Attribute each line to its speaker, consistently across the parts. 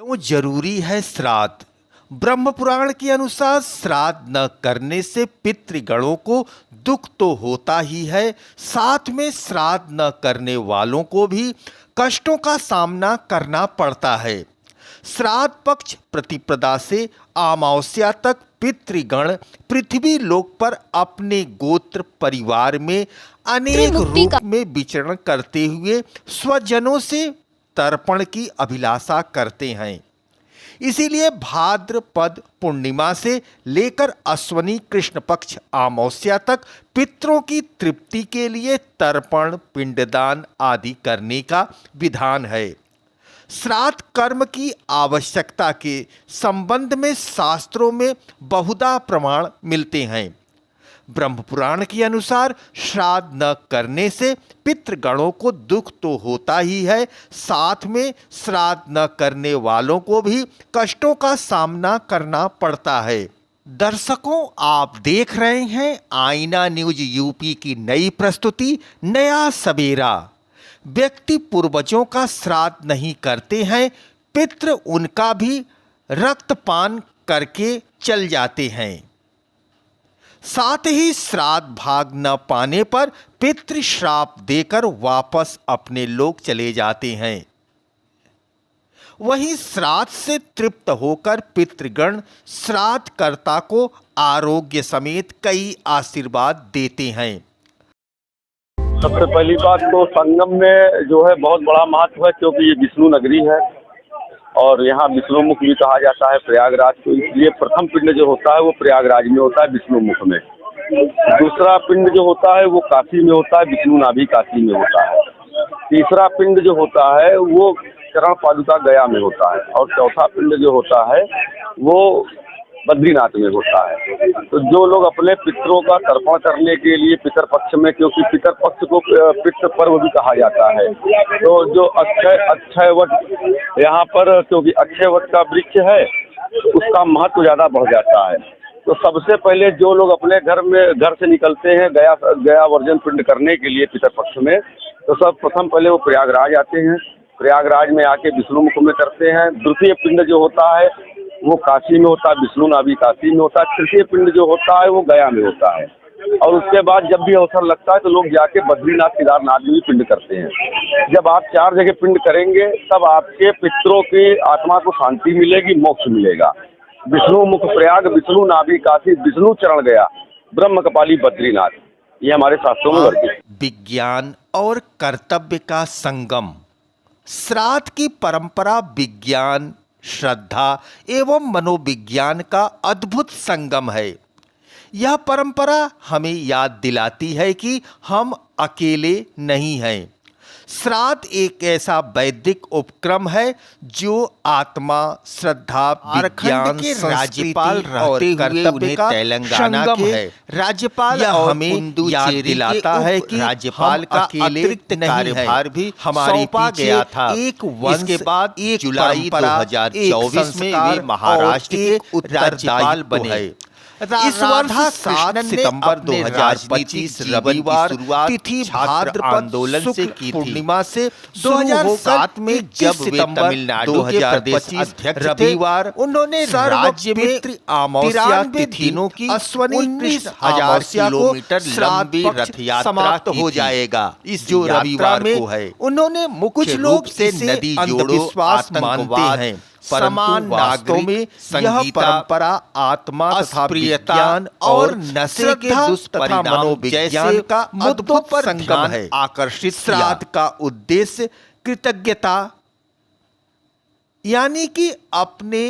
Speaker 1: क्यों जरूरी है श्राद्ध? ब्रह्म पुराण के अनुसार श्राद्ध न करने से पितृगणों को दुख तो होता ही है, साथ में श्राद्ध न करने वालों को भी कष्टों का सामना करना पड़ता है। श्राद्ध पक्ष प्रतिपदा से अमावस्या तक पितृगण पृथ्वी लोक पर अपने गोत्र परिवार में अनेक रूप में विचरण करते हुए स्वजनों से तर्पण की अभिलाषा करते हैं। इसीलिए भाद्रपद पूर्णिमा से लेकर अश्वनी कृष्ण पक्ष अमावस्या तक पितरों की तृप्ति के लिए तर्पण, पिंडदान आदि करने का विधान है। श्राद्ध कर्म की आवश्यकता के संबंध में शास्त्रों में बहुधा प्रमाण मिलते हैं। ब्रह्म पुराण के अनुसार श्राद्ध न करने से पितृगणों को दुख तो होता ही है, साथ में श्राद्ध न करने वालों को भी कष्टों का सामना करना पड़ता है। दर्शकों, आप देख रहे हैं आईना न्यूज यूपी की नई प्रस्तुति नया सवेरा। व्यक्ति पूर्वजों का श्राद्ध नहीं करते हैं, पितृ उनका भी रक्तपान करके चल जाते हैं। साथ ही श्राद्ध भाग न पाने पर पितृ श्राप देकर वापस अपने लोक चले जाते हैं। वहीं श्राद्ध से तृप्त होकर पितृगण श्राद्धकर्ता को आरोग्य समेत कई आशीर्वाद देते हैं।
Speaker 2: सबसे पहली बात तो संगम में जो है बहुत बड़ा महत्व है, क्योंकि ये विष्णु नगरी है और यहाँ विष्णु मुख भी कहा जाता है प्रयागराज को। इसलिए प्रथम पिंड जो होता है वो प्रयागराज में होता है, विष्णु मुख में। दूसरा पिंड जो होता है वो काशी में होता है, विष्णु नाभि काशी में होता है। तीसरा पिंड जो होता है वो चरण पादुका गया में होता है और चौथा पिंड जो होता है वो बद्रीनाथ में होता है। तो जो लोग अपने पितरों का तर्पण करने के लिए पितर पक्ष में, क्योंकि पितर पक्ष को पितृ पर्व भी कहा जाता है, तो जो अक्षय वट यहाँ पर, क्योंकि अक्षय वट का वृक्ष है उसका महत्व ज़्यादा बढ़ जाता है। तो सबसे पहले जो लोग अपने घर से निकलते हैं गया वर्जन पिंड करने के लिए पितर पक्ष में, तो सब प्रथम पहले वो प्रयागराज आते हैं। प्रयागराज में आके विष्णु मुख में करते हैं। द्वितीय पिंड जो होता है वो काशी में होता है, विष्णु नाभि काशी में होता है। तृतीय पिंड जो होता है वो गया में होता है। और उसके बाद जब भी अवसर लगता है तो लोग जाके बद्रीनाथ केदारनाथ में भी पिंड करते हैं। जब आप 4 जगह पिंड करेंगे तब आपके पितरों की आत्मा को शांति मिलेगी, मोक्ष मिलेगा। विष्णु मुख प्रयाग, विष्णु नाभि काशी, विष्णु चरण गया, ब्रह्म कपाली बद्रीनाथ, ये हमारे शास्त्रों में वर्णित।
Speaker 1: विज्ञान और कर्तव्य का संगम। श्राद्ध की परंपरा विज्ञान, श्रद्धा एवं मनोविज्ञान का अद्भुत संगम है। यह परंपरा हमें याद दिलाती है कि हम अकेले नहीं हैं। श्राद्ध एक ऐसा वैदिक उपक्रम है जो आत्मा, श्रद्धा, विज्ञान के राज्यपाल रहते हुए उन्हें तेलंगाना के राज्यपाल हमें याद दिलाता है कि राज्यपाल का अतिरिक्त कार्यभार भी हमारे गया था। इसके बाद 1 जुलाई 2024 में वे महाराष्ट्र के राज्यपाल बने। इस वर्ष 7 सितंबर 2025 रविवार तिथि भाद्रपद आंदोलन से की पूर्णिमा से 2007 में जब वे तमिलनाडु के प्रदेश अध्यक्ष रविवार उन्होंने राज्य में अमावस्या तिथियों की अश्वनी 19,000 किलोमीटर लंबी रथ यात्रा समाप्त हो जाएगा। इस जो रविवार को है उन्होंने मुख्य लोग से नदी जोड़ो मानते हैं। समान नागरिकों में यह परंपरा आत्मा तथा विज्ञान और नशे के दुष्परिणाम जैसे का अद्भुत संगम है। आकर्षित श्राद्ध का उद्देश्य कृतज्ञता, यानी कि अपने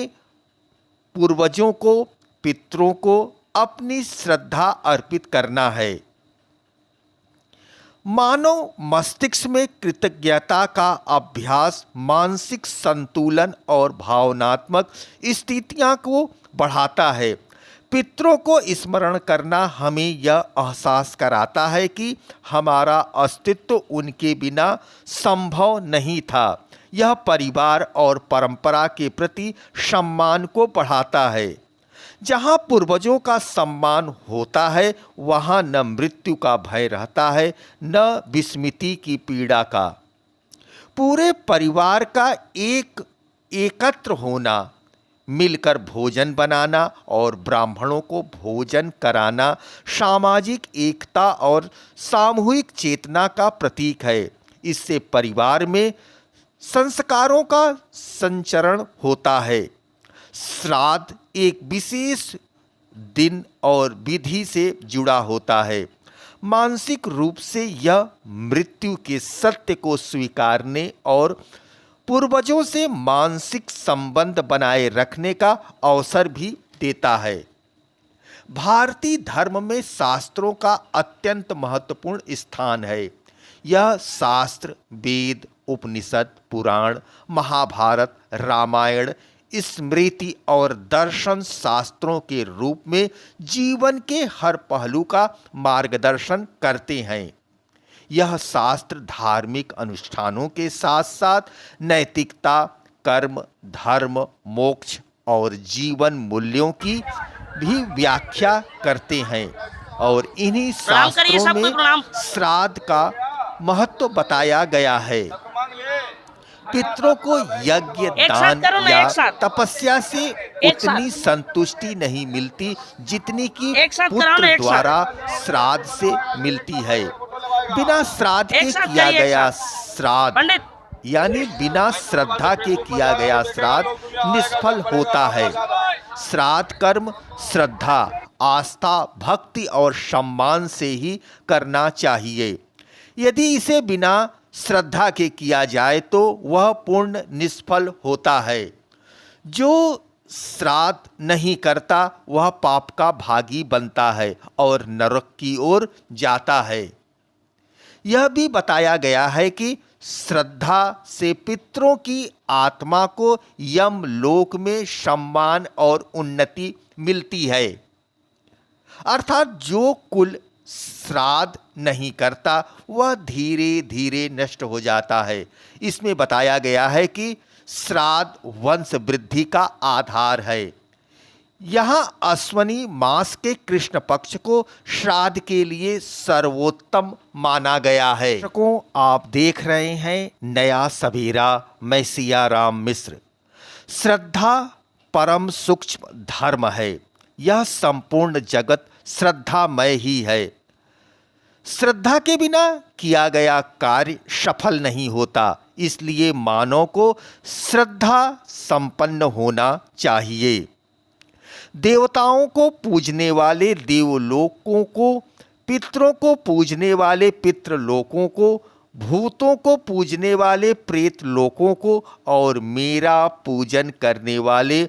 Speaker 1: पूर्वजों को, पितरों को अपनी श्रद्धा अर्पित करना है। मानव मस्तिष्क में कृतज्ञता का अभ्यास मानसिक संतुलन और भावनात्मक स्थितियां को बढ़ाता है। पितरों को स्मरण करना हमें यह एहसास कराता है कि हमारा अस्तित्व उनके बिना संभव नहीं था। यह परिवार और परंपरा के प्रति सम्मान को बढ़ाता है। जहाँ पूर्वजों का सम्मान होता है वहाँ न मृत्यु का भय रहता है, न विस्मृति की पीड़ा का। पूरे परिवार का एक एकत्र होना, मिलकर भोजन बनाना और ब्राह्मणों को भोजन कराना सामाजिक एकता और सामूहिक चेतना का प्रतीक है। इससे परिवार में संस्कारों का संचरण होता है। श्राद्ध एक विशेष दिन और विधि से जुड़ा होता है। मानसिक रूप से यह मृत्यु के सत्य को स्वीकारने और पूर्वजों से मानसिक संबंध बनाए रखने का अवसर भी देता है। भारतीय धर्म में शास्त्रों का अत्यंत महत्वपूर्ण स्थान है। यह शास्त्र वेद, उपनिषद, पुराण, महाभारत, रामायण, स्मृति और दर्शन शास्त्रों के रूप में जीवन के हर पहलू का मार्गदर्शन करते हैं। यह शास्त्र धार्मिक अनुष्ठानों के साथ साथ नैतिकता, कर्म, धर्म, मोक्ष और जीवन मूल्यों की भी व्याख्या करते हैं और इन्हीं शास्त्रों में श्राद्ध का महत्व बताया गया है। पितरों को यज्ञ, दान या तपस्या से उतनी संतुष्टि नहीं मिलती जितनी कि पुत्र द्वारा श्राद्ध से मिलती है। बिना श्राद्ध के किया गया श्राद्ध यानी बिना श्रद्धा के किया गया श्राद्ध निष्फल होता है। श्राद्ध कर्म श्रद्धा, आस्था, भक्ति और सम्मान से ही करना चाहिए। यदि इसे बिना श्रद्धा के किया जाए तो वह पूर्ण निष्फल होता है। जो श्राद्ध नहीं करता वह पाप का भागी बनता है और नरक की ओर जाता है। यह भी बताया गया है कि श्रद्धा से पितरों की आत्मा को यम लोक में सम्मान और उन्नति मिलती है। अर्थात जो कुल श्राद्ध नहीं करता वह धीरे धीरे नष्ट हो जाता है। इसमें बताया गया है कि श्राद्ध वंश वृद्धि का आधार है। यहाँ अश्वनी मास के कृष्ण पक्ष को श्राद्ध के लिए सर्वोत्तम माना गया है। दर्शकों, आप देख रहे हैं नया सवेरा, मैं सियाराम मिश्र। श्रद्धा परम सूक्ष्म धर्म है। यह संपूर्ण जगत श्रद्धामय ही है। श्रद्धा के बिना किया गया कार्य सफल नहीं होता। इसलिए मानव को श्रद्धा संपन्न होना चाहिए। देवताओं को पूजने वाले देवलोकों को, पितरों को पूजने वाले पितृलोकों को, भूतों को पूजने वाले प्रेत लोकों को और मेरा पूजन करने वाले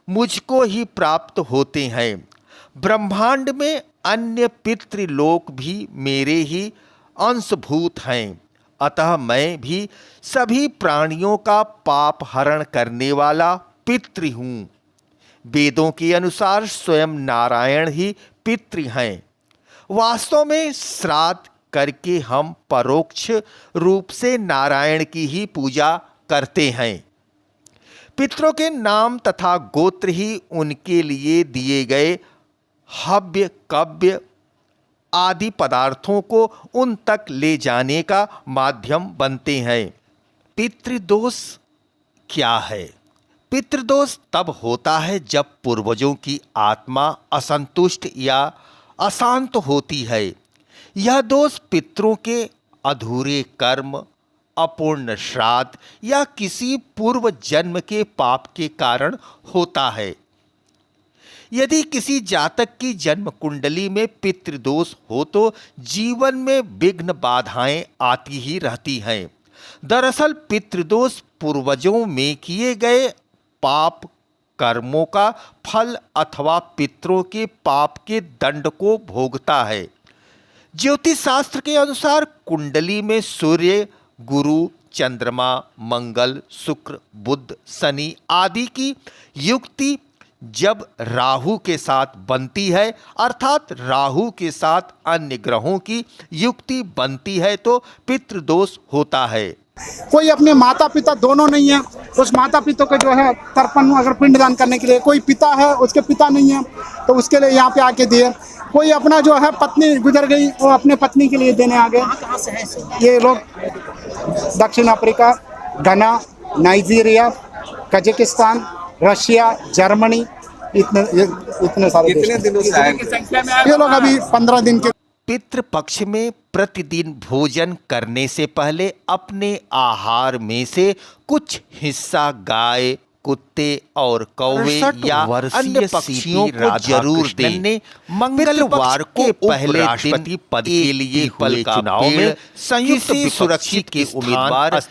Speaker 1: मुझको ही प्राप्त होते हैं। ब्रह्मांड में अन्य पितृलोक भी मेरे ही अंशभूत हैं। अतः मैं भी सभी प्राणियों का पाप हरण करने वाला पितृ हूँ। वेदों के अनुसार स्वयं नारायण ही पितृ हैं। वास्तव में श्राद्ध करके हम परोक्ष रूप से नारायण की ही पूजा करते हैं। पितरों के नाम तथा गोत्र ही उनके लिए दिए गए हव्य, कव्य आदि पदार्थों को उन तक ले जाने का माध्यम बनते हैं। पितृदोष क्या है? पितृदोष तब होता है जब पूर्वजों की आत्मा असंतुष्ट या अशांत होती है। यह दोष पितरों के अधूरे कर्म, अपूर्ण श्राद्ध या किसी पूर्व जन्म के पाप के कारण होता है। यदि किसी जातक की जन्म कुंडली में पितृदोष हो तो जीवन में विघ्न बाधाएं आती ही रहती हैं। दरअसल पितृदोष पूर्वजों में किए गए पाप कर्मों का फल अथवा पितरों के पाप के दंड को भोगता है। ज्योतिष शास्त्र के अनुसार कुंडली में सूर्य, गुरु, चंद्रमा, मंगल, शुक्र, बुध, शनि आदि की युक्ति जब राहु के साथ बनती है, अर्थात राहु के साथ अन्य ग्रहों की युक्ति बनती है तो पितृदोष होता है।
Speaker 3: कोई अपने माता पिता दोनों नहीं है, उस माता पिता को जो है तर्पण अगर पिंडदान करने के लिए, कोई पिता है उसके पिता नहीं है तो उसके लिए यहाँ पे आके दिए। कोई अपना जो है पत्नी गुजर गई वो अपने पत्नी के लिए देने आ गए। ये लोग दक्षिण अफ्रीका, घना, नाइजीरिया, कजाकिस्तान, रशिया, जर्मनी, इतने सारे
Speaker 4: कितने
Speaker 3: देश
Speaker 4: दिनों से आए
Speaker 3: हैं। ये लोग अभी 15 दिन के
Speaker 1: पितृपक्ष में प्रतिदिन भोजन करने से पहले अपने आहार में से कुछ हिस्सा गाय, कुत्ते और कौवे या अन्य पक्षियों को जरूर दें। मंगलवार को पहले राष्ट्रपति पद के लिए हुए चुनाव में संयुक्त सुरक्षित के उम्मीदवार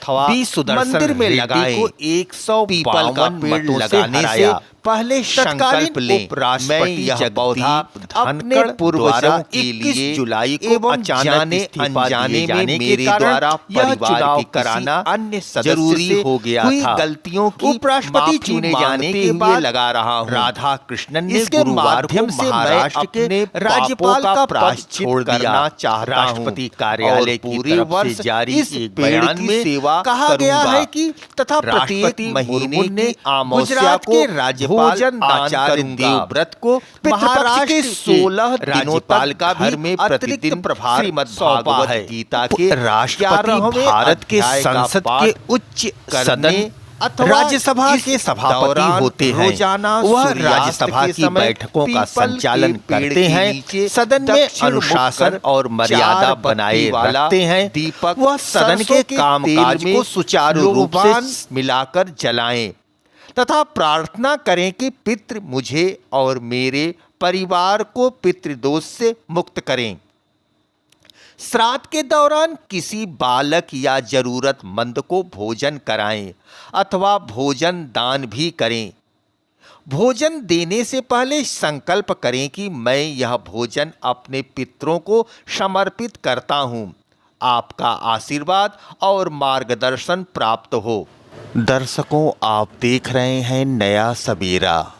Speaker 1: मंदिर में लगाए 152 पेड़ लगाने से पहले संकल्प लें। मैं यह पौधा अपने पूर्वजों के लिए 21 जुलाई को अचानक अनजाने में मेरे द्वारा परिवार कराना अन्य जरूरी हो गया था। गलतियों की उपराष्ट्रपति चुने जाने के बाद लगा रहा हूँ। राधा कृष्णन ने गुरुवार को महाराष्ट्र के राज्यपाल का पद छोड़ करना चाहता हूँ। राष्ट्रपति कार्यालय पूरे वर्ष जारी एक बयान में सेवा कहा गया है कि तथा प्रत्येक महीने ने गुजरात के राज्यपाल आचार्य देवव्रत को महाराष्ट्र के 16 दिनों तक का घर में प्रतिदिन प्रभार सौंपा है। गीता के राष्ट्रपति भारत के संसद के उच्च सदन राज्यसभा के सभापति होते हैं। रोजाना वह राज्यसभा की बैठकों का संचालन करते हैं, सदन में अनुशासन और मर्यादा बनाए रखते हैं। दीपक वह सदन के कामकाज को सुचारू रूप से मिलाकर जलाएं तथा प्रार्थना करें कि पितृ मुझे और मेरे परिवार को पितृदोष से मुक्त करें। श्राद्ध के दौरान किसी बालक या जरूरतमंद को भोजन कराएं अथवा भोजन दान भी करें। भोजन देने से पहले संकल्प करें कि मैं यह भोजन अपने पितरों को समर्पित करता हूं। आपका आशीर्वाद और मार्गदर्शन प्राप्त हो। दर्शकों, आप देख रहे हैं नया सवेरा।